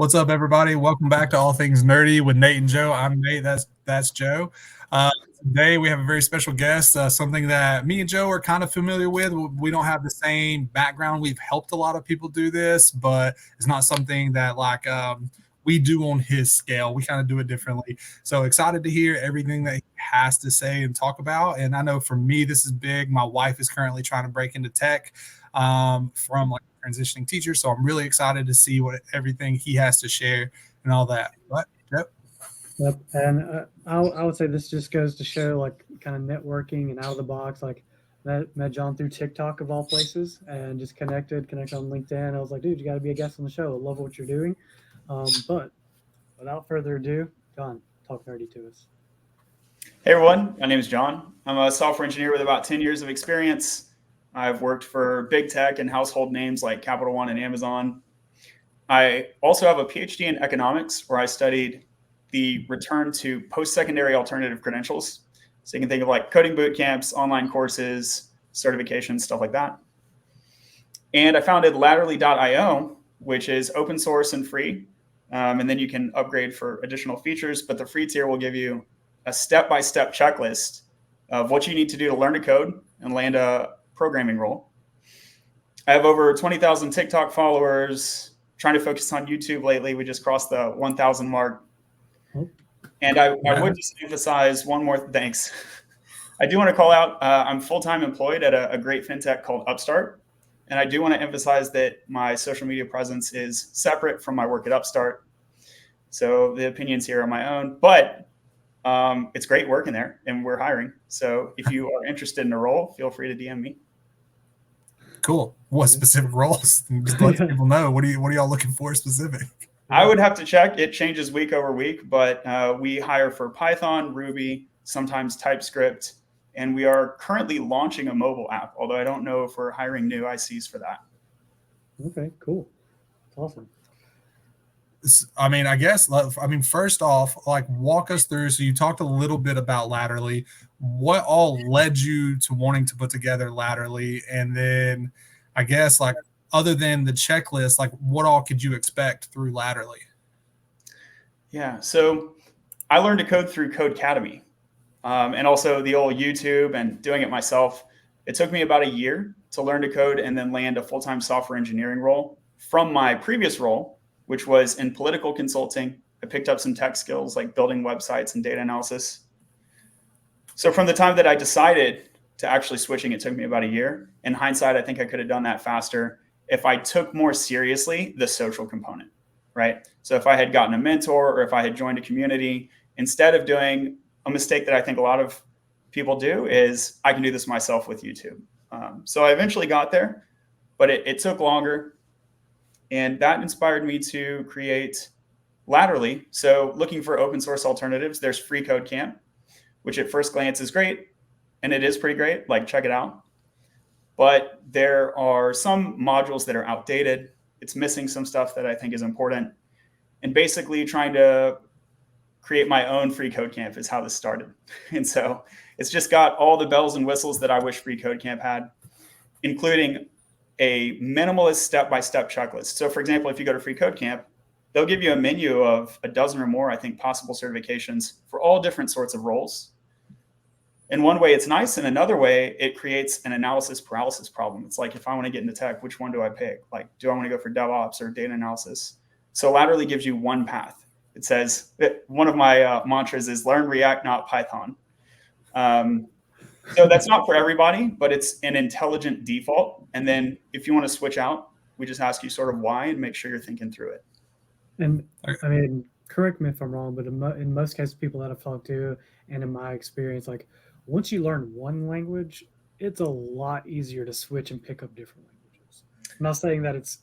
What's up, everybody? Welcome back to All Things Nerdy with Nate and Joe. I'm Nate. That's Joe. Uh, Today we have a very special guest. Something that me and Joe are kind of familiar with. We don't have the same background. We've helped a lot of people do this, but it's not something that we do on his scale. We kind of do it differently. So excited to hear everything that he has to say and talk about. And I know for me, this is big. My wife is currently trying to break into tech from like transitioning teacher. So I'm really excited to see what everything he has to share and all that. But yep. Yep, and I would say this just goes to show like kind of networking and out of the box. Like met John through TikTok of all places, and just connected on LinkedIn. I was like, dude, you got to be a guest on the show. I love what you're doing. But without further ado, John, talk nerdy to us. Hey everyone, my name is John. I'm a software engineer with about 10 years of experience. I've worked for big tech and household names like Capital One and Amazon. I also have a PhD in economics where I studied the return to post-secondary alternative credentials. So you can think of like coding bootcamps, online courses, certifications, stuff like that. And I founded Laterally.io, which is open source and free. And then you can upgrade for additional features, but the free tier will give you a step-by-step checklist of what you need to do to learn to code and land a programming role. I have over 20,000 TikTok followers, trying to focus on YouTube lately. We just crossed the 1,000 mark. And I would just emphasize one more, thanks. I do want to call out, I'm full-time employed at a great fintech called Upstart. And I do want to emphasize that my social media presence is separate from my work at Upstart. So the opinions here are my own, but it's great working there and we're hiring. So if you are interested in a role, feel free to DM me. Cool. What specific roles? Just let people know. What are y'all looking for specific? I would have to check. It changes week over week, but we hire for Python, Ruby, sometimes TypeScript, and we are currently launching a mobile app, although I don't know if we're hiring new ICs for that. Okay, cool. That's awesome. First off, like walk us through. So you talked a little bit about Laterally. What all led you to wanting to put together Laterally? And then I guess like other than the checklist, like what all could you expect through Laterally? Yeah, so I learned to code through Codecademy and also the old YouTube and doing it myself. It took me about a year to learn to code and then land a full-time software engineering role. From my previous role, which was in political consulting, I picked up some tech skills like building websites and data analysis. So from the time that I decided to actually switching, it took me about a year. In hindsight, I think I could have done that faster if I took more seriously the social component, right? So if I had gotten a mentor or if I had joined a community, instead of doing a mistake that I think a lot of people do is I can do this myself with YouTube. So I eventually got there, but it took longer. And that inspired me to create Laterally. So looking for open source alternatives, there's Free Code Camp, which at first glance is great. And it is pretty great, like check it out. But there are some modules that are outdated. It's missing some stuff that I think is important. And basically trying to create my own Free Code Camp is how this started. And so it's just got all the bells and whistles that I wish Free Code Camp had, including a minimalist step-by-step checklist. So for example, if you go to Free Code Camp, they'll give you a menu of a dozen or more, I think, possible certifications for all different sorts of roles. In one way, it's nice. In another way, it creates an analysis paralysis problem. It's like, if I want to get into tech, which one do I pick? Like, do I want to go for DevOps or data analysis? So Laterally gives you one path. It says, one of my mantras is learn React, not Python. So that's not for everybody, but it's an intelligent default. And then if you want to switch out, we just ask you sort of why and make sure you're thinking through it. And I mean, correct me if I'm wrong, but in most cases, people that I've talked to and in my experience, like once you learn one language, it's a lot easier to switch and pick up different languages. I'm not saying that it's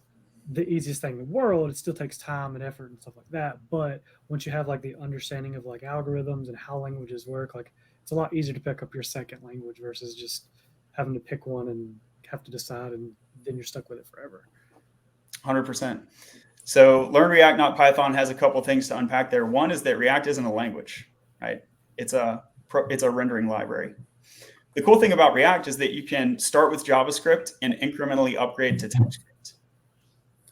the easiest thing in the world. It still takes time and effort and stuff like that. But once you have like the understanding of like algorithms and how languages work, like it's a lot easier to pick up your second language versus just having to pick one and have to decide, and then you're stuck with it forever. 100%. So learn React, not Python has a couple things to unpack there. One is that React isn't a language, right? It's a rendering library. The cool thing about React is that you can start with JavaScript and incrementally upgrade to TypeScript.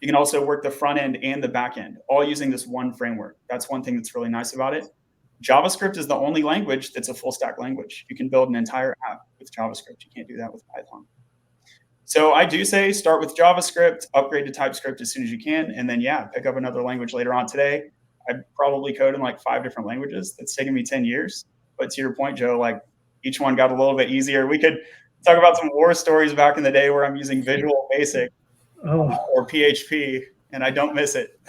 You can also work the front end and the back end, all using this one framework. That's one thing that's really nice about it. JavaScript is the only language that's a full stack language. You can build an entire app with JavaScript. You can't do that with Python. So I do say start with JavaScript, upgrade to TypeScript as soon as you can, and then pick up another language later on. Today, I probably code in like 5 different languages. That's taken me 10 years. But to your point, Joe, like each one got a little bit easier. We could talk about some war stories back in the day where I'm using Visual Basic or PHP, and I don't miss it.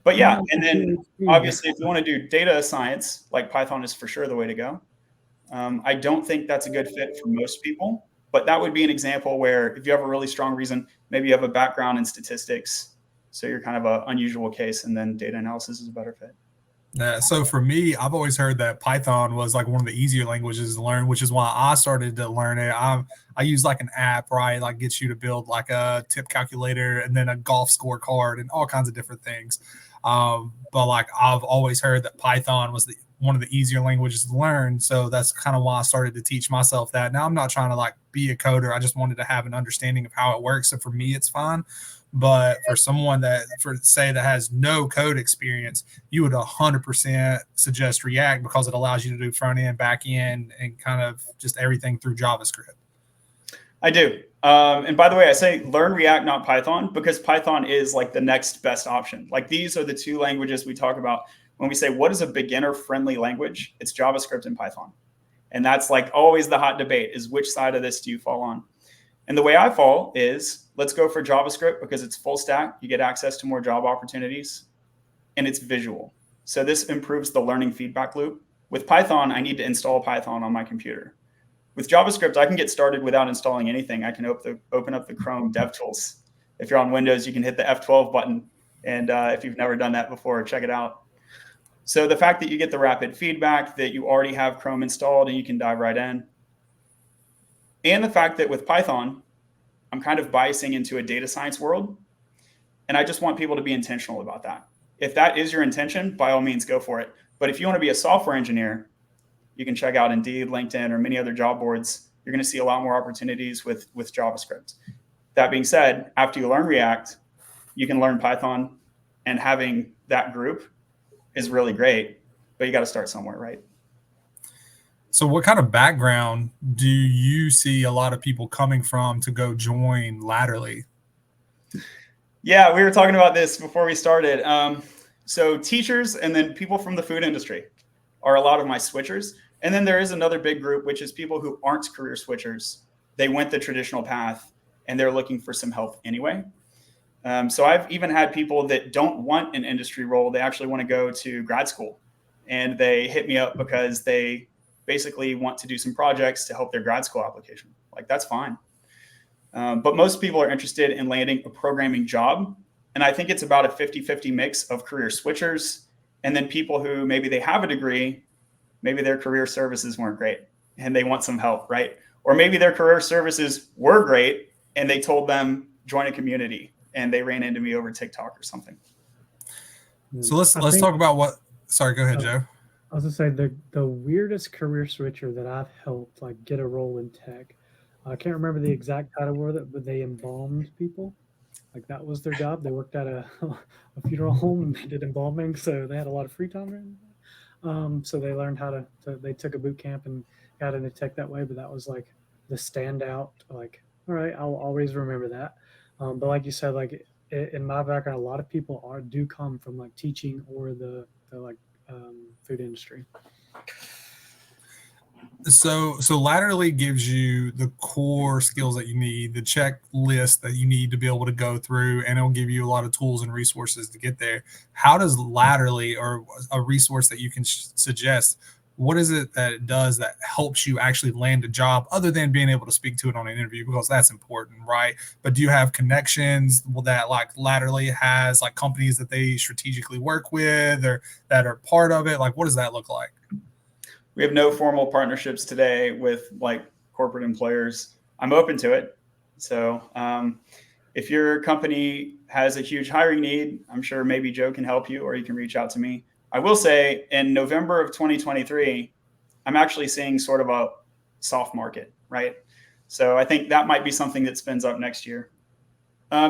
But yeah, and then obviously if you want to do data science, like Python is for sure the way to go. I don't think that's a good fit for most people, but that would be an example where if you have a really strong reason, maybe you have a background in statistics, so you're kind of an unusual case, and then data analysis is a better fit. So for me, I've always heard that Python was like one of the easier languages to learn, which is why I started to learn it. I use like an app, right? Like gets you to build like a tip calculator and then a golf scorecard and all kinds of different things. But like I've always heard that Python was one of the easier languages to learn. So that's kind of why I started to teach myself that. Now I'm not trying to like be a coder. I just wanted to have an understanding of how it works. So for me, it's fine. But for someone that has no code experience, you would 100% suggest React because it allows you to do front end, back end, and kind of just everything through JavaScript. I do. And by the way, I say learn React, not Python, because Python is like the next best option. Like these are the two languages we talk about when we say what is a beginner friendly language. It's JavaScript and Python. And that's like always the hot debate is which side of this do you fall on? And the way I fall is let's go for JavaScript because it's full stack. You get access to more job opportunities and it's visual. So this improves the learning feedback loop. With Python, I need to install Python on my computer. With JavaScript, I can get started without installing anything. I can open up the Chrome DevTools. If you're on Windows, you can hit the F12 button. And if you've never done that before, check it out. So the fact that you get the rapid feedback, that you already have Chrome installed and you can dive right in. And the fact that with Python, I'm kind of biasing into a data science world. And I just want people to be intentional about that. If that is your intention, by all means, go for it. But if you want to be a software engineer, you can check out Indeed, LinkedIn, or many other job boards. You're going to see a lot more opportunities with JavaScript. That being said, after you learn React, you can learn Python, and having that group is really great, but you got to start somewhere, right? So what kind of background do you see a lot of people coming from to go join Laterally? Yeah, we were talking about this before we started. So teachers and then people from the food industry are a lot of my switchers. And then there is another big group, which is people who aren't career switchers. They went the traditional path and they're looking for some help anyway. So I've even had people that don't want an industry role. They actually want to go to grad school and they hit me up because they basically want to do some projects to help their grad school application. Like that's fine. But most people are interested in landing a programming job. And I think it's about a 50-50 mix of career switchers and then people who maybe they have a degree, maybe their career services weren't great and they want some help, right? Or maybe their career services were great and they told them join a community and they ran into me over TikTok or something. So let's talk about what, sorry, go ahead, Joe. I was gonna say the weirdest career switcher that I've helped like get a role in tech. I can't remember the exact title of it, but they embalmed people. Like that was their job. They worked at a funeral home and they did embalming, so they had a lot of free time. So they learned how to they took a boot camp and got into tech that way. But that was like the standout. Like, all right, I'll always remember that. But like you said, like in my background, a lot of people do come from like teaching or the like food industry. So Laterally gives you the core skills that you need, the checklist that you need to be able to go through, and it'll give you a lot of tools and resources to get there. How does Laterally, or a resource that you can suggest, what is it that it does that helps you actually land a job other than being able to speak to it on an interview, because that's important, right? But do you have connections that like Laterally has, like companies that they strategically work with or that are part of it? Like, what does that look like? We have no formal partnerships today with like corporate employers. I'm open to it. So if your company has a huge hiring need, I'm sure maybe Joe can help you, or you can reach out to me. I will say in November of 2023, I'm actually seeing sort of a soft market, right? So I think that might be something that spins up next year.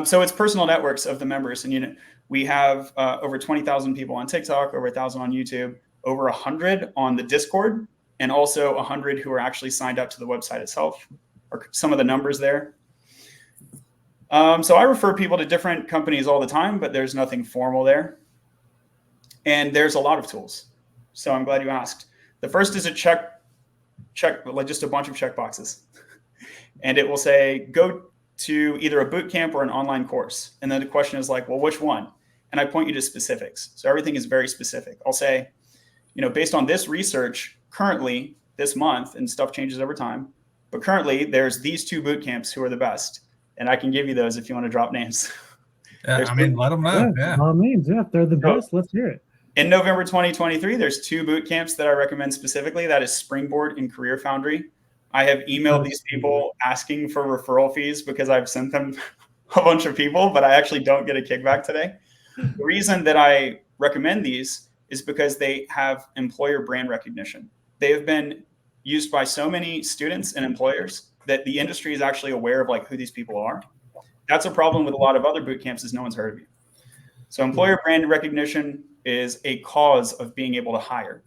So it's personal networks of the members, and we have over 20,000 people on TikTok, over 1,000 on YouTube, over 100 on the Discord, and also 100 who are actually signed up to the website itself, or some of the numbers there. So I refer people to different companies all the time, but there's nothing formal there. And there's a lot of tools. So I'm glad you asked. The first is a check, like just a bunch of check boxes. And it will say, go to either a boot camp or an online course. And then the question is like, well, which one? And I point you to specifics. So everything is very specific. I'll say, based on this research currently this month, and stuff changes over time, but currently there's these 2 boot camps who are the best. And I can give you those if you want to drop names. Yeah, let them know. Yeah. By all means, if they're the best, let's hear it. In November 2023, there's 2 boot camps that I recommend specifically. That is Springboard and Career Foundry. I have emailed these people asking for referral fees because I've sent them a bunch of people, but I actually don't get a kickback today. The reason that I recommend these is because they have employer brand recognition. They have been used by so many students and employers that the industry is actually aware of like who these people are. That's a problem with a lot of other boot camps is no one's heard of you. So employer brand recognition is a cause of being able to hire.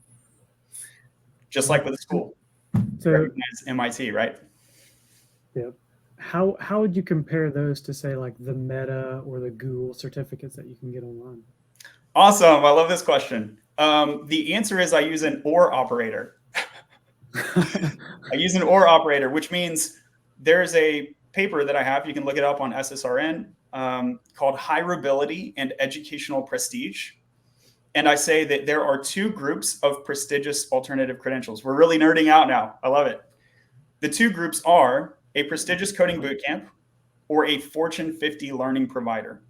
Just like with the school. So recognize MIT, right? Yeah. How would you compare those to say like the Meta or the Google certificates that you can get online? Awesome. I love this question. The answer is I use an OR operator. I use an OR operator, which means there's a paper that I have. You can look it up on SSRN called Hireability and Educational Prestige. And I say that there are 2 groups of prestigious alternative credentials. We're really nerding out now. I love it. The 2 groups are a prestigious coding bootcamp or a Fortune 50 learning provider.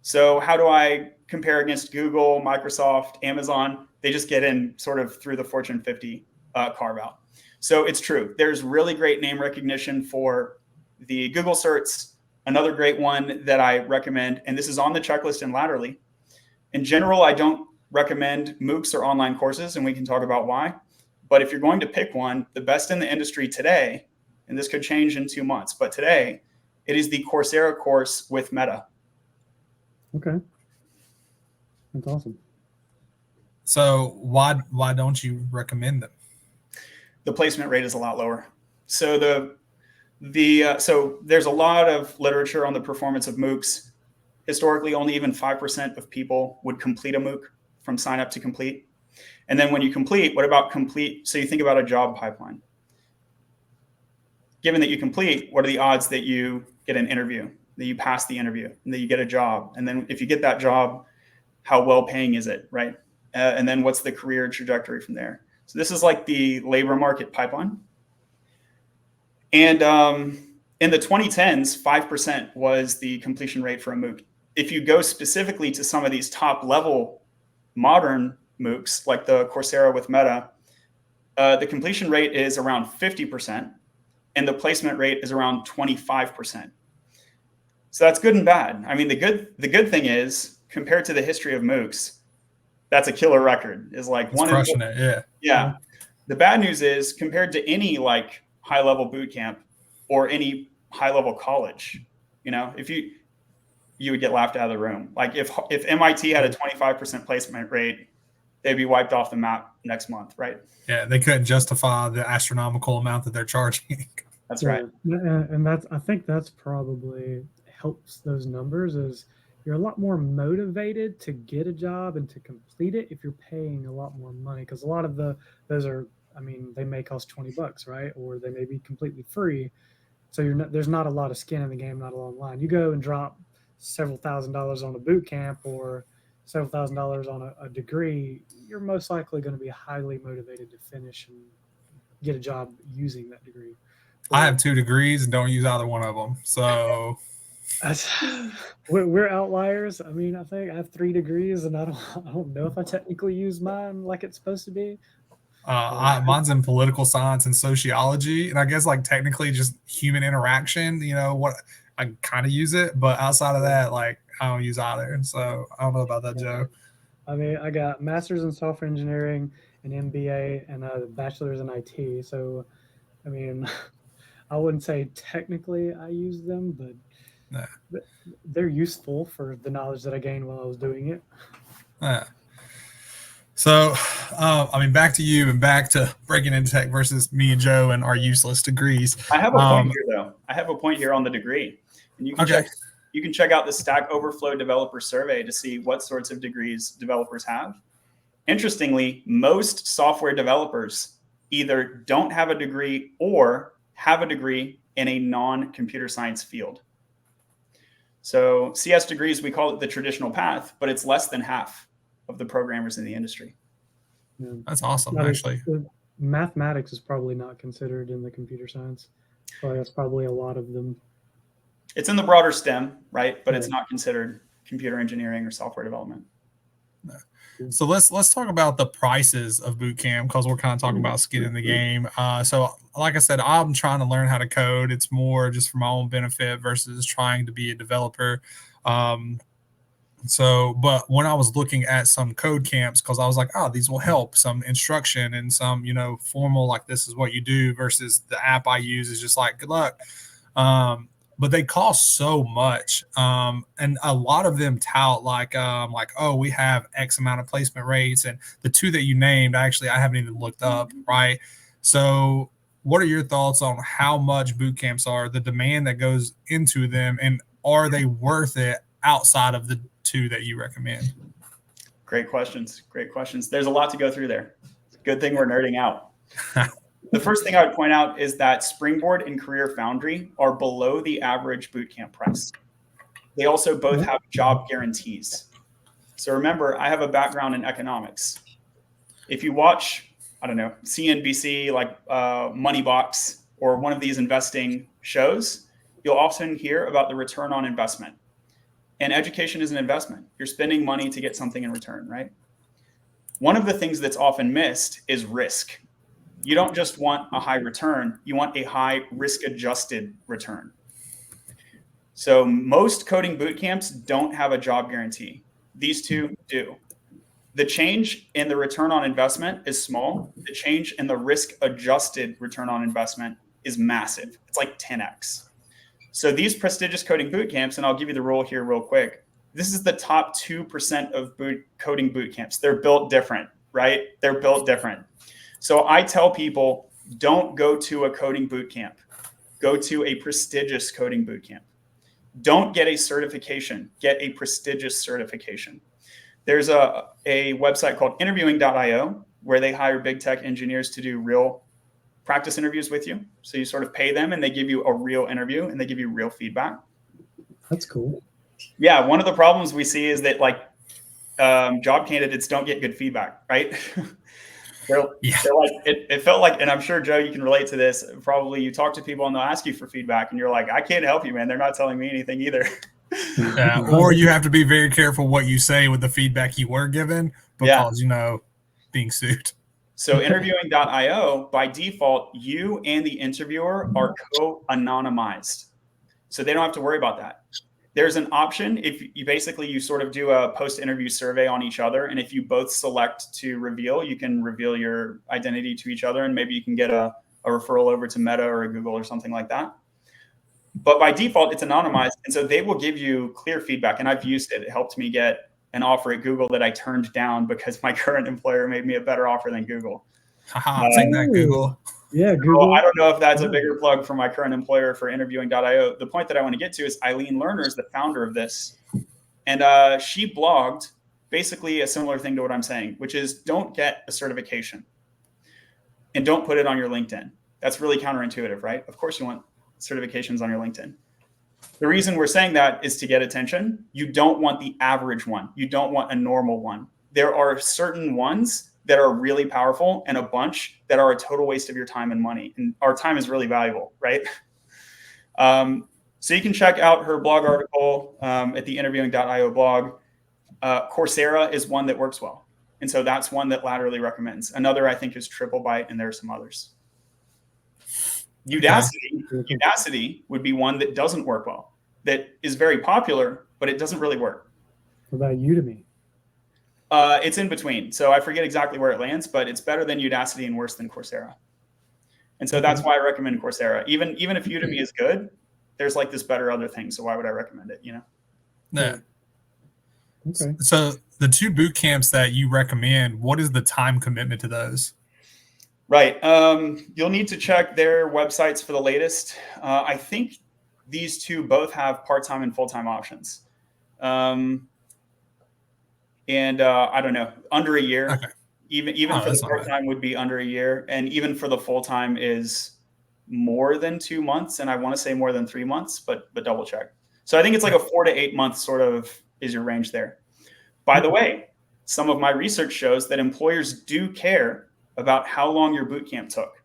So how do I compare against Google, Microsoft, Amazon? They just get in sort of through the Fortune 50 carve out. So it's true. There's really great name recognition for the Google certs. Another great one that I recommend, and this is on the checklist in Latterly. In general, I don't recommend MOOCs or online courses, and we can talk about why. But if you're going to pick one, the best in the industry today, and this could change in 2 months, but today, it is the Coursera course with Meta. Okay. That's awesome. So why don't you recommend them? The placement rate is a lot lower. So so there's a lot of literature on the performance of MOOCs. Historically, only even 5% of people would complete a MOOC from sign up to complete. And then when you complete, what about complete? So you think about a job pipeline. Given that you complete, what are the odds that you get an interview, that you pass the interview, and that you get a job? And then if you get that job, how well paying is it, right? And then what's the career trajectory from there? So this is like the labor market pipeline. And in the 2010s, 5% was the completion rate for a MOOC. If you go specifically to some of these top level modern MOOCs, like the Coursera with Meta, the completion rate is around 50%, and the placement rate is around 25%. So that's good and bad. I mean, the good thing is, compared to the history of MOOCs, that's a killer record. Is like it's crushing it, yeah. Yeah. The bad news is, compared to any like high level boot camp or any high level college, if you would get laughed out of the room. Like if MIT had a 25% placement rate, they'd be wiped off the map next month, right? Yeah, they couldn't justify the astronomical amount that they're charging. That's right. And I think that's probably helps those numbers is you're a lot more motivated to get a job and to complete it if you're paying a lot more money, because a lot of those are, I mean, they may cost $20, right? Or they may be completely free. So there's not a lot of skin in the game, not a lot of line. You go and drop several $1,000s on a boot camp or several $1,000s on a degree, you're most likely going to be highly motivated to finish and get a job using that degree. I have 2 degrees and don't use either one of them. So we're outliers. I mean, I think I have 3 degrees and I don't know if I technically use mine like it's supposed to be. Mine's in political science and sociology, and I guess like technically just human interaction, what I kind of use it, but outside of that, like I don't use either. So I don't know about that, Joe. I mean, I got master's in software engineering, an MBA, and a bachelor's in IT. So, I mean, I wouldn't say technically I use them, but Yeah. They're useful for the knowledge that I gained while I was doing it. Yeah. So, I mean, back to you and back to breaking into tech versus me and Joe and our useless degrees. I have a point here, though. I have a point here on the degree, and you can check out the Stack Overflow Developer Survey to see what sorts of degrees developers have. Interestingly, most software developers either don't have a degree or have a degree in a non-computer science field. So CS degrees, we call it the traditional path, but it's less than half of the programmers in the industry. Yeah. That's awesome, actually. Mathematics is probably not considered in the computer science. So that's probably a lot of them. It's in the broader STEM, right? But it's not considered computer engineering or software development. No. So let's talk about the prices of boot camp, because we're kind of talking about skin in the game. So like I said, I'm trying to learn how to code. It's more just for my own benefit versus trying to be a developer. But when I was looking at some code camps, because I was like, oh, these will help, some instruction and some, formal, like this is what you do, versus the app I use is just like, good luck. But they cost so much. And a lot of them tout like, oh, we have X amount of placement rates. And the two that you named, actually, I haven't even looked up, right? So what are your thoughts on how much boot camps are, the demand that goes into them, and are they worth it outside of the two that you recommend? Great questions. There's a lot to go through there. Good thing we're nerding out. The first thing I would point out is that Springboard and Career Foundry are below the average bootcamp price. They also both have job guarantees. So remember, I have a background in economics. If you watch, I don't know, CNBC, like Moneybox, or one of these investing shows, you'll often hear about the return on investment. And education is an investment. You're spending money to get something in return, right? One of the things that's often missed is risk. You don't just want a high return, you want a high risk-adjusted return. So most coding boot camps don't have a job guarantee. These two do. The change in the return on investment is small. The change in the risk-adjusted return on investment is massive. It's like 10x. So these prestigious coding boot camps, and I'll give you the rule here real quick. This is the top 2% of coding boot camps. They're built different, right? They're built different. So I tell people, don't go to a coding boot camp. Go to a prestigious coding boot camp. Don't get a certification. Get a prestigious certification. There's a website called interviewing.io where they hire big tech engineers to do real practice interviews with you. So you sort of pay them and they give you a real interview and they give you real feedback. That's cool. Yeah, one of the problems we see is that job candidates don't get good feedback, right? They're like, it felt like, and I'm sure, Joe, you can relate to this. Probably you talk to people and they'll ask you for feedback and you're like, I can't help you, man. They're not telling me anything either. Yeah, or you have to be very careful what you say with the feedback you were given because, being sued. So interviewing.io, by default, you and the interviewer are co-anonymized. So they don't have to worry about that. There's an option if you sort of do a post-interview survey on each other. And if you both select to reveal, you can reveal your identity to each other. And maybe you can get a referral over to Meta or a Google or something like that. But by default, it's anonymized. And so they will give you clear feedback. And I've used it. It helped me get an offer at Google that I turned down because my current employer made me a better offer than Google. Take that, Google. Yeah, Google. I don't know if that's a bigger plug for my current employer for interviewing.io. The point that I want to get to is Eileen Lerner is the founder of this. And she blogged basically a similar thing to what I'm saying, which is don't get a certification and don't put it on your LinkedIn. That's really counterintuitive, right? Of course you want certifications on your LinkedIn. The reason we're saying that is to get attention. You don't want the average one. You don't want a normal one. There are certain ones that are really powerful and a bunch that are a total waste of your time and money. And our time is really valuable, right? So you can check out her blog article at the interviewing.io blog. Coursera is one that works well. And so that's one that Laterally recommends. Another, I think, is TripleByte, and there are some others. Udacity would be one that doesn't work well, that is very popular, but it doesn't really work. What about Udemy? It's in between. So I forget exactly where it lands, but it's better than Udacity and worse than Coursera. And so that's why I recommend Coursera. Even if Udemy is good, there's like this better other thing. So why would I recommend it? Yeah. Okay. So the 2 boot camps that you recommend, what is the time commitment to those? Right. You'll need to check their websites for the latest. I think these 2 both have part-time and full-time options. And I don't know, under a year. Okay. Even for the part-time would be under a year, and even for the full-time is more than 2 months, and I want to say more than 3 months, but double check. So I think it's like a 4 to 8 months sort of is your range there. By the way, some of my research shows that employers do care about how long your boot camp took.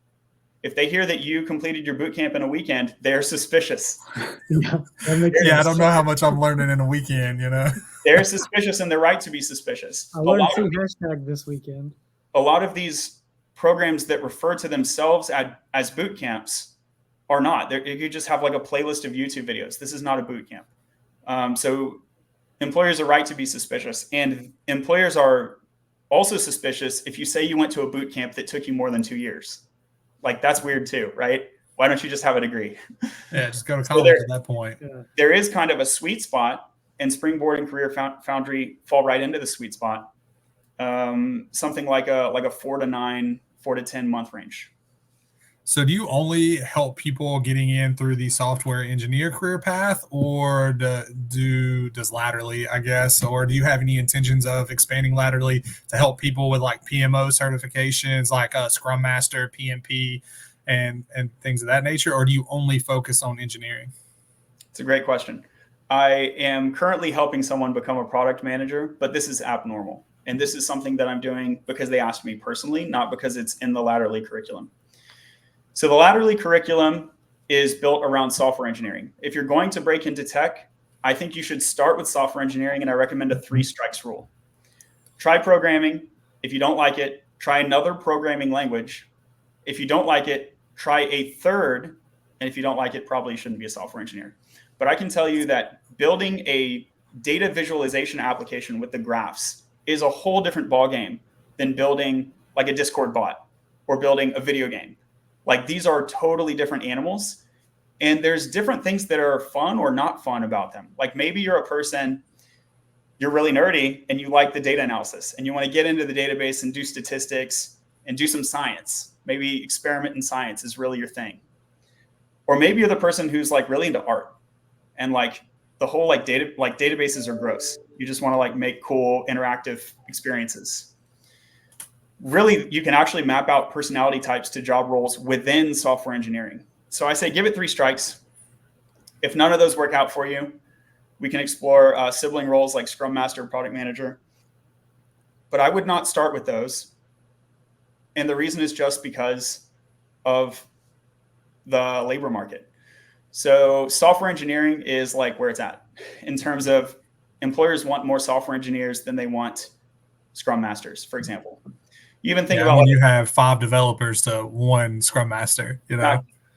If they hear that you completed your boot camp in a weekend, they're suspicious. Yeah, that makes sense. I don't know how much I'm learning in a weekend, They're suspicious, and they're right to be suspicious. I learned 2 hashtag this weekend. A lot of these programs that refer to themselves as boot camps are not. You just have like a playlist of YouTube videos. This is not a boot camp. So employers are right to be suspicious, and employers are also suspicious if you say you went to a boot camp that took you more than 2 years. Like, that's weird too, right? Why don't you just have a degree? Yeah, just go to college at that point. Yeah. There is kind of a sweet spot, and Springboard and Career Foundry fall right into the sweet spot. Something like a 4 to 10 month range. So do you only help people getting in through the software engineer career path, or does laterally, I guess, or do you have any intentions of expanding laterally to help people with like PMO certifications, like Scrum Master, PMP, and things of that nature, or do you only focus on engineering? It's a great question. I am currently helping someone become a product manager, but this is abnormal. And this is something that I'm doing because they asked me personally, not because it's in the laterally curriculum. So the laterally curriculum is built around software engineering. If you're going to break into tech, I think you should start with software engineering, and I recommend a 3 strikes rule. Try programming. If you don't like it, try another programming language. If you don't like it, try a third. And if you don't like it, probably you shouldn't be a software engineer. But I can tell you that building a data visualization application with the graphs is a whole different ballgame than building like a Discord bot or building a video game. Like, these are totally different animals, and there's different things that are fun or not fun about them. Like, maybe you're a person, you're really nerdy and you like the data analysis and you want to get into the database and do statistics and do some science. Maybe experiment in science is really your thing. Or maybe you're the person who's like really into art, and like the whole databases are gross. You just want to like make cool interactive experiences. Really, you can actually map out personality types to job roles within software engineering. So I say give it 3 strikes. If none of those work out for you, we can explore sibling roles like Scrum Master, Product Manager. But I would not start with those. And the reason is just because of the labor market. So software engineering is like where it's at in terms of employers want more software engineers than they want Scrum Masters, for example. You even think about when you have 5 developers to 1 Scrum Master,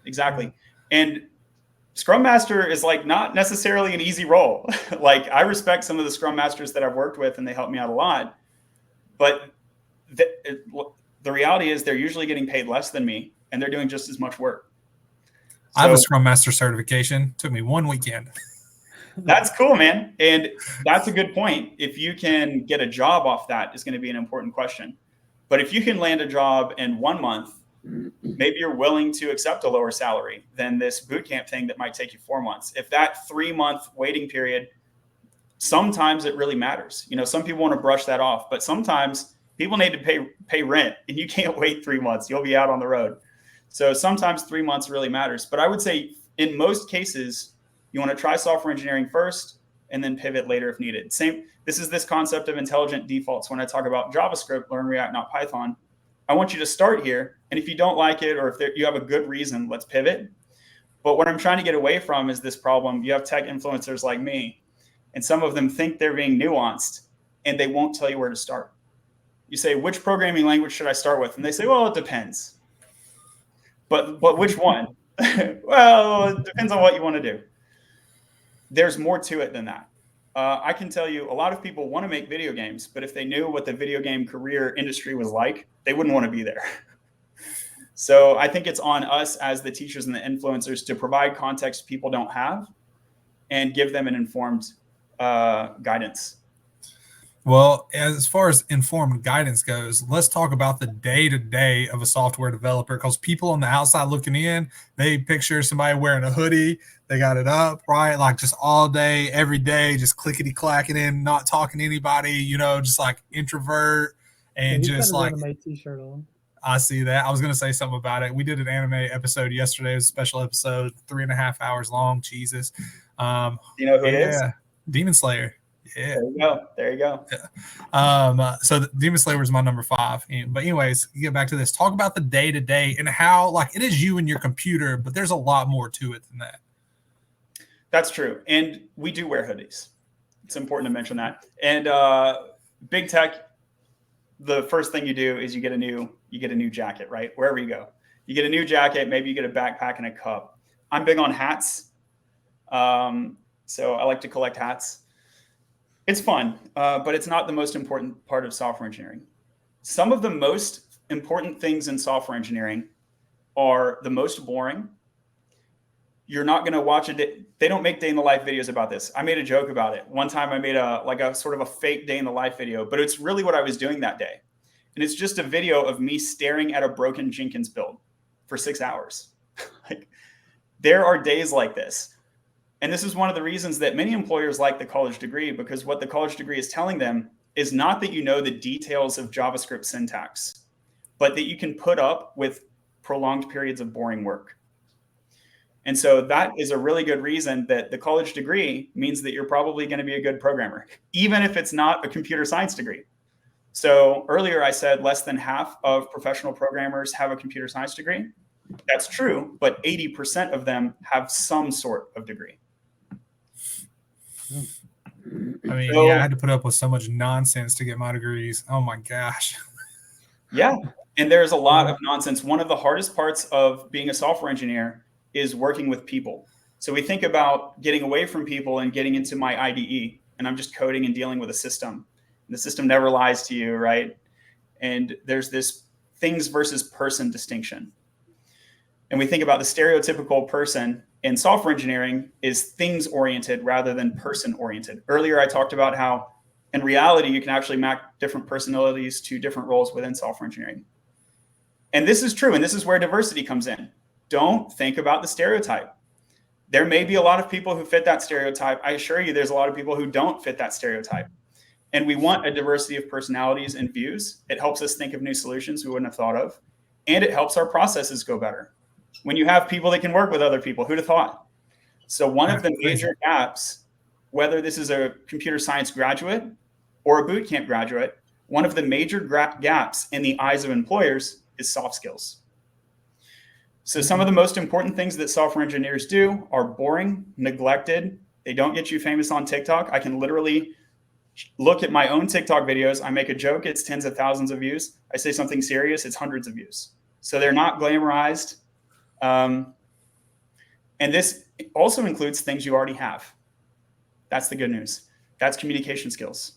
Exactly. And Scrum Master is like not necessarily an easy role. Like, I respect some of the Scrum Masters that I've worked with, and they help me out a lot. But the reality is they're usually getting paid less than me, and they're doing just as much work. I have a Scrum Master certification. It took me 1 weekend. That's cool, man. And that's a good point. If you can get a job off that is going to be an important question. But if you can land a job in 1 month, maybe you're willing to accept a lower salary than this bootcamp thing that might take you 4 months. If that 3-month waiting period, sometimes it really matters. Some people want to brush that off, but sometimes people need to pay rent, and you can't wait 3 months. You'll be out on the road. So sometimes 3 months really matters. But I would say in most cases, you want to try software engineering first and then pivot later if needed. This is this concept of intelligent defaults. When I talk about JavaScript, learn React, not Python. I want you to start here. And if you don't like it, or if you have a good reason, let's pivot. But what I'm trying to get away from is this problem. You have tech influencers like me, and some of them think they're being nuanced, and they won't tell you where to start. You say, which programming language should I start with? And they say, well, it depends. But which one? Well, it depends on what you want to do. There's more to it than that. I can tell you a lot of people want to make video games, but if they knew what the video game career industry was like, they wouldn't want to be there. So I think it's on us as the teachers and the influencers to provide context people don't have and give them an informed guidance. Well, as far as informed guidance goes, let's talk about the day-to-day of a software developer, because people on the outside looking in, they picture somebody wearing a hoodie, they got it up, right? Like just all day, every day, just clickety clacking in, not talking to anybody, you know, just like introvert and He's got just his like, anime t-shirt on. I see that. I was going to say something about it. We did an anime episode yesterday. It was a special episode, 3.5 hours long. Jesus. Do you know who it is? Yeah. Demon Slayer. Yeah. There you go. There you go. So Demon Slayer was my number 5. But anyways, you get back to this. Talk about the day to day and how, like, it is you and your computer, but there's a lot more to it than that. That's true. And we do wear hoodies. It's important to mention that. And big tech, the first thing you do is you get a new jacket, right? Wherever you go, you get a new jacket. Maybe you get a backpack and a cup. I'm big on hats. So I like to collect hats. It's fun, but it's not the most important part of software engineering. Some of the most important things in software engineering are the most boring. You're not going to watch it. They don't make day in the life videos about this. I made a joke about it. One time I made a sort of a fake day in the life video, but it's really what I was doing that day. And it's just a video of me staring at a broken Jenkins build for 6 hours. Like, there are days like this. And this is one of the reasons that many employers like the college degree, because what the college degree is telling them is not that you know the details of JavaScript syntax, but that you can put up with prolonged periods of boring work. And so that is a really good reason that the college degree means that you're probably going to be a good programmer, even if it's not a computer science degree. So earlier I said less than half of professional programmers have a computer science degree. That's true, but 80% of them have some sort of degree. I mean, yeah, I had to put up with so much nonsense to get my degrees. Oh my gosh. Yeah. And there's a lot of nonsense. One of the hardest parts of being a software engineer is working with people. So we think about getting away from people and getting into my IDE, and I'm just coding and dealing with a system. And the system never lies to you, right? And there's this things versus person distinction. And we think about the stereotypical person in software engineering is things oriented rather than person oriented. Earlier, I talked about how in reality, you can actually map different personalities to different roles within software engineering. And this is true. And this is where diversity comes in. Don't think about the stereotype. There may be a lot of people who fit that stereotype. I assure you, there's a lot of people who don't fit that stereotype. And we want a diversity of personalities and views. It helps us think of new solutions we wouldn't have thought of. And it helps our processes go better. When you have people that can work with other people, who'd have thought? So one of the major gaps, whether this is a computer science graduate or a bootcamp graduate, one of the major gaps in the eyes of employers is soft skills. So some of the most important things that software engineers do are boring, neglected. They don't get you famous on TikTok. I can literally look at my own TikTok videos. I make a joke, it's tens of thousands of views. I say something serious, it's hundreds of views. So they're not glamorized. And this also includes things you already have. That's the good news. That's communication skills.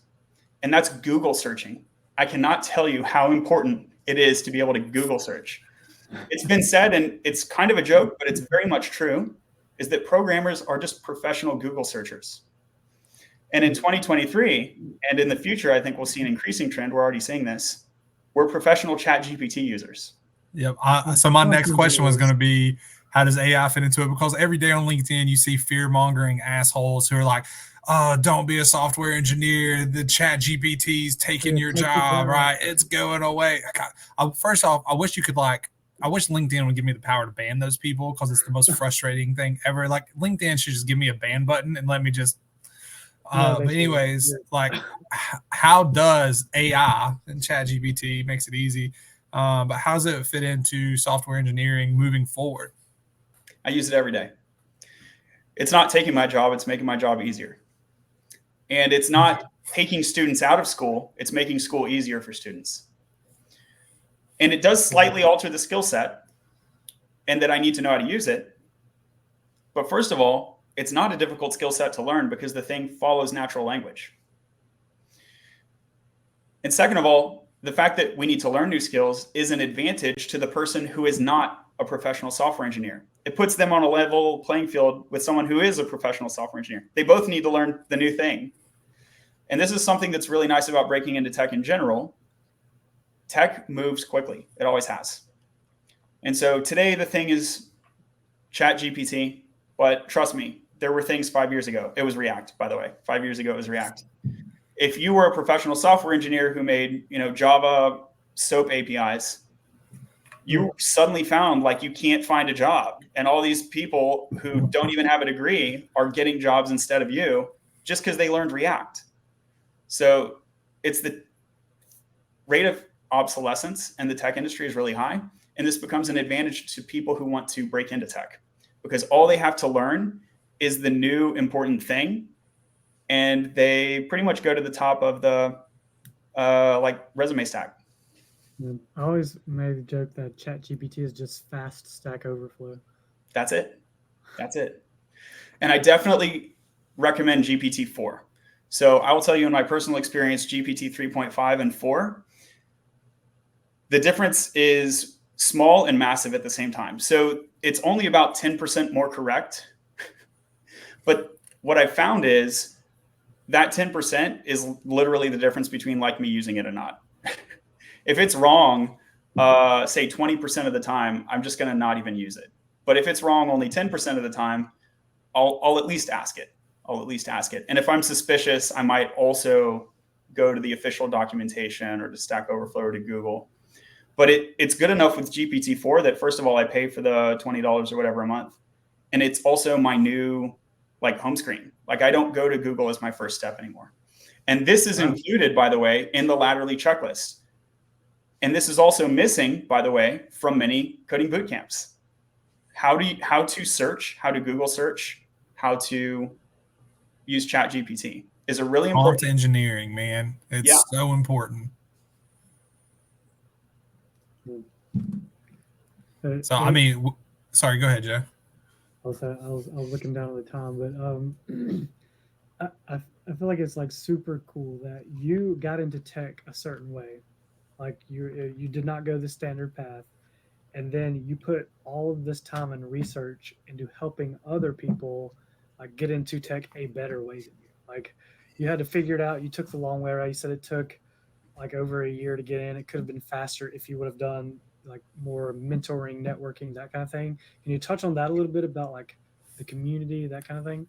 And that's Google searching. I cannot tell you how important it is to be able to Google search. It's been said, and it's kind of a joke, but it's very much true, is that programmers are just professional Google searchers. And in 2023, and in the future, I think we'll see an increasing trend. We're already seeing this. We're professional ChatGPT users. Yep. So my next question was going to be, how does AI fit into it? Because every day on LinkedIn, you see fear-mongering assholes who are like, oh, don't be a software engineer. The ChatGPT's taking your job, right? It's going away. First off, I wish LinkedIn would give me the power to ban those people, because it's the most frustrating thing ever. Like, LinkedIn should just give me a ban button and let me just. But anyways, like, how does AI and ChatGPT makes it easy? But how does it fit into software engineering moving forward? I use it every day. It's not taking my job, it's making my job easier. And it's not taking students out of school, it's making school easier for students. And it does slightly alter the skill set, and that I need to know how to use it. But first of all, it's not a difficult skill set to learn, because the thing follows natural language. And second of all, the fact that we need to learn new skills is an advantage to the person who is not a professional software engineer. It puts them on a level playing field with someone who is a professional software engineer. They both need to learn the new thing. And this is something that's really nice about breaking into tech in general. Tech moves quickly. It always has. And so today the thing is ChatGPT, but trust me, there were things 5 years ago. It was React, by the way. 5 years ago, it was React. If you were a professional software engineer who made, Java SOAP APIs, you suddenly found like you can't find a job. And all these people who don't even have a degree are getting jobs instead of you just because they learned React. So it's the rate of obsolescence in the tech industry is really high. And this becomes an advantage to people who want to break into tech because all they have to learn is the new important thing. And they pretty much go to the top of the resume stack. I always made the joke that ChatGPT is just fast Stack Overflow. That's it. That's it. And I definitely recommend GPT-4. So I will tell you in my personal experience, GPT 3.5 and 4, the difference is small and massive at the same time. So it's only about 10% more correct. But what I found is that 10% is literally the difference between like me using it or not. If it's wrong, say 20% of the time, I'm just going to not even use it. But if it's wrong only 10% of the time, I'll at least ask it. I'll at least ask it. And if I'm suspicious, I might also go to the official documentation or to Stack Overflow or to Google. But it's good enough with GPT-4 that first of all, I pay for the $20 or whatever a month. And it's also my new home screen. Like I don't go to Google as my first step anymore. And this is included, by the way, in the Latterly checklist. And this is also missing, by the way, from many coding boot camps. How to search, how to Google search, how to use ChatGPT is a really important prompt engineering, man. It's so important. So I mean, sorry, go ahead, Joe. I was looking down at the time, but I feel like it's like super cool that you got into tech a certain way. Like you did not go the standard path, and then you put all of this time and research into helping other people like get into tech a better way than you. Like you had to figure it out. You took the long way, right? You said it took like over a year to get in. It could have been faster if you would have done like more mentoring, networking, that kind of thing. Can you touch on that a little bit about like the community, that kind of thing?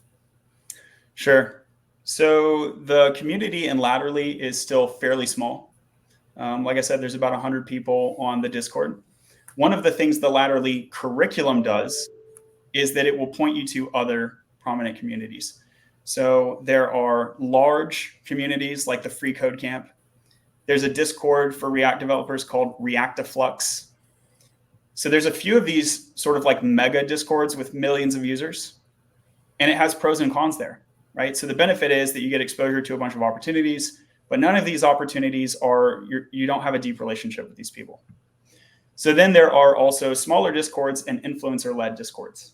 Sure. So the community in Latterly is still fairly small. Like I said, there's about 100 people on the Discord. One of the things the Latterly curriculum does is that it will point you to other prominent communities. So there are large communities like the Free Code Camp. There's a Discord for React developers called Reactiflux. So there's a few of these sort of like mega Discords with millions of users, and it has pros and cons there, right? So the benefit is that you get exposure to a bunch of opportunities, but none of these opportunities you don't have a deep relationship with these people. So then there are also smaller Discords and influencer-led Discords.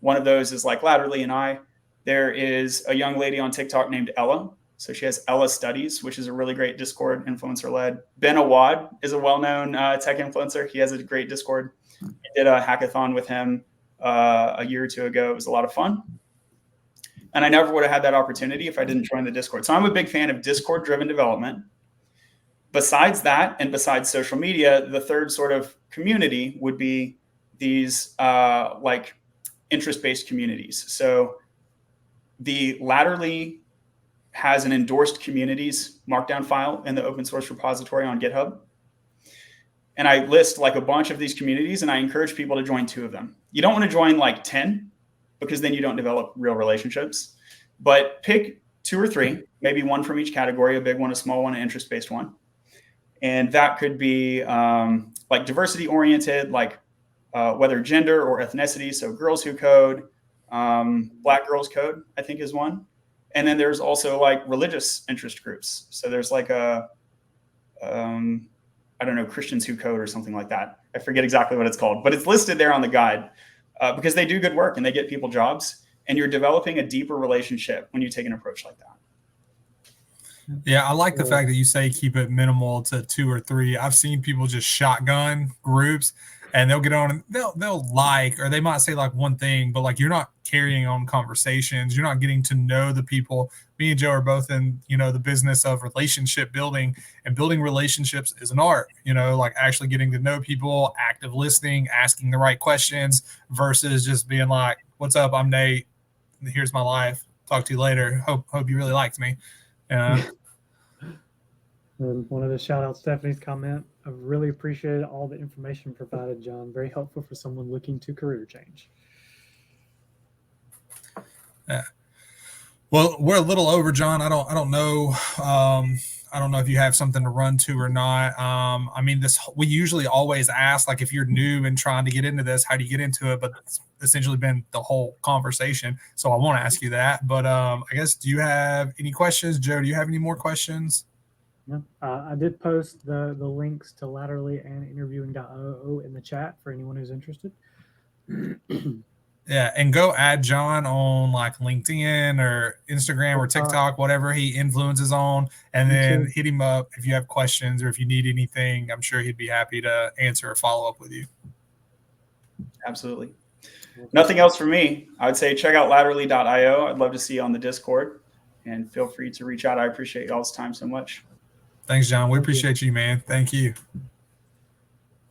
One of those is like Latterly and I. There is a young lady on TikTok named Ella. So she has Ella Studies, which is a really great Discord, influencer-led. Ben Awad is a well-known tech influencer. He has a great Discord. I did a hackathon with him a year or two ago. It was a lot of fun. And I never would have had that opportunity if I didn't join the Discord. So I'm a big fan of Discord-driven development. Besides that, and besides social media, the third sort of community would be these like interest-based communities. So the Latterly has an endorsed communities markdown file in the open source repository on GitHub. And I list like a bunch of these communities, and I encourage people to join 2 of them. You don't want to join like 10 because then you don't develop real relationships, but pick 2 or 3, maybe one from each category, a big one, a small one, an interest-based one. And that could be like diversity oriented, like whether gender or ethnicity. So girls who code, Black girls code, I think is one. And then there's also like religious interest groups. So there's like I don't know, Christians who code or something like that. I forget exactly what it's called, but it's listed there on the guide because they do good work and they get people jobs, and you're developing a deeper relationship when you take an approach like that. Yeah, I like the fact that you say keep it minimal to 2 or 3. I've seen people just shotgun groups and they'll get on and they'll like, or they might say like one thing, but like you're not carrying on conversations. You're not getting to know the people. Me and Joe are both in, the business of relationship building, and building relationships is an art, like actually getting to know people, active listening, asking the right questions versus just being like, what's up? I'm Nate. Here's my life. Talk to you later. Hope you really liked me. And wanted to shout out Stephanie's comment. I really appreciated all the information provided, John. Very helpful for someone looking to career change. Yeah. Well, we're a little over, John. I don't know. I don't know if you have something to run to or not. I mean, we usually always ask, like, if you're new and trying to get into this, how do you get into it? But it's essentially been the whole conversation, so I won't ask you that. But I guess, do you have any questions, Joe? Do you have any more questions? Yeah. I did post the links to Laterally and interviewing.oo in the chat for anyone who's interested. Yeah, and go add John on like LinkedIn or Instagram or TikTok, whatever he influences on, and then hit him up if you have questions or if you need anything. I'm sure he'd be happy to answer or follow up with you. Absolutely. Nothing else for me. I would say check out laterally.io. I'd love to see you on the Discord, and feel free to reach out. I appreciate y'all's time so much. Thanks, John. We appreciate you, man. Thank you.